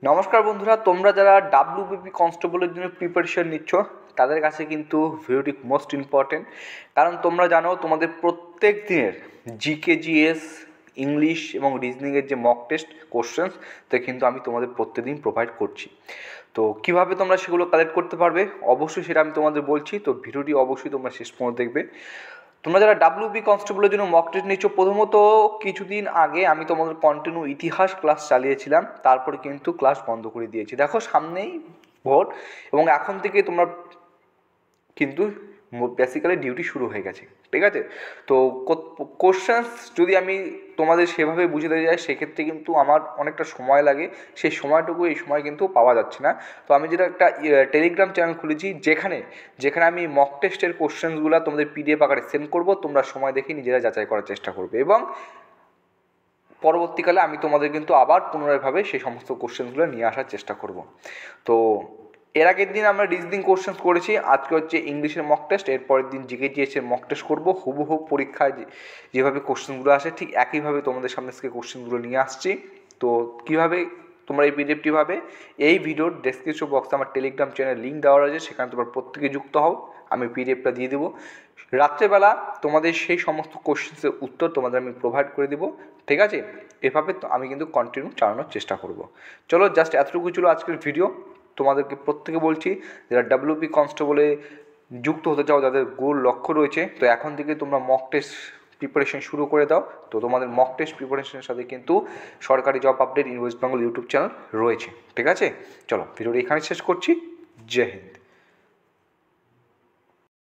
নমস্কার বন্ধুরা, তোমরা যারা ডাব্লিউবিপি কনস্টেবলের জন্য প্রিপারেশন নিচ্ছ তাদের কাছে কিন্তু ভিডিওটি মোস্ট ইম্পর্টেন্ট। কারণ তোমরা জানো তোমাদের প্রত্যেক দিনের জিকে, জিএস, ইংলিশ এবং রিজনিংয়ের যে মক টেস্ট কোশ্চেন্স তা কিন্তু আমি তোমাদের প্রত্যেকদিন প্রোভাইড করছি। তো কিভাবে তোমরা সেগুলো কালেক্ট করতে পারবে অবশ্যই সেটা আমি তোমাদের বলছি। তো ভিডিওটি অবশ্যই তোমরা শেষ পর্যন্ত দেখবে। তোমরা যারা ডাব্লিউবি কনস্টেবলের জন্য মক টেস্ট নিচ্ছ, প্রথমত কিছুদিন আগে আমি তোমাদের কন্টিনিউ ইতিহাস ক্লাস চালিয়েছিলাম, তারপরে কিন্তু ক্লাস বন্ধ করে দিয়েছি। দেখো সামনেই ভোট এবং এখন থেকে তোমরা কিন্তু বেসিক্যালি ডিউটি শুরু হয়ে গেছে, ঠিক আছে? তো কোশ্চেন্স যদি আমি তোমাদের সেভাবে বুঝতে যাই সেক্ষেত্রে কিন্তু আমার অনেকটা সময় লাগে, সেই সময়টুকু এই সময় কিন্তু পাওয়া যাচ্ছে না। তো আমি যেটা একটা টেলিগ্রাম চ্যানেল খুলেছি যেখানে আমি মক টেস্টের কোশ্চেন্সগুলো তোমাদের পিডিএফ আকারে সেন্ড করবো, তোমরা সময় দেখে নিজেরা যাচাই করার চেষ্টা করবে এবং পরবর্তীকালে আমি তোমাদের কিন্তু আবার পুনরায়ভাবে সেই সমস্ত কোশ্চেন্সগুলো নিয়ে আসার চেষ্টা করব। তো এর আগের দিন আমরা রিজনিং কোশ্চেন্স করেছি, আজকে হচ্ছে ইংলিশের মক টেস্ট, এরপরের দিন জিকে জিএসের মক টেস্ট করবো। হুবহু পরীক্ষায় যেভাবে কোশ্চেনগুলো আসে ঠিক একইভাবে তোমাদের সামনে আজকে কোশ্চেনগুলো নিয়ে আসছি। তো কীভাবে তোমরা এই পিডিএফটি পাবে, এই ভিডিওর ডেসক্রিপশন বক্সে আমার টেলিগ্রাম চ্যানেল লিঙ্ক দেওয়া রয়েছে, সেখানে তোমরা প্রত্যেকে যুক্ত হও, আমি পিডিএফটা দিয়ে দেবো। রাত্রেবেলা তোমাদের সেই সমস্ত কোশ্চেন্সের উত্তর তোমাদের আমি প্রোভাইড করে দেবো, ঠিক আছে? এভাবে আমি কিন্তু কন্টিনিউ চালানোর চেষ্টা করব। চলো, জাস্ট এতটুকু ছিল আজকের ভিডিও। তোমাদেরকে প্রত্যেকে বলছি যারা ডাব্লিউবি কনস্টেবলে যুক্ত হতে চাও, যাদের গোল লক্ষ্য রয়েছে, তো এখন থেকে তোমরা মক টেস্ট প্রিপারেশন শুরু করে দাও। তো তোমাদের মক টেস্ট প্রিপারেশনের সাথে কিন্তু সরকারি job update in West Bengal YouTube channel রয়েছে, ঠিক আছে? চলো ভিডিওটা এখানে শেষ করছি। জয় হিন্দ।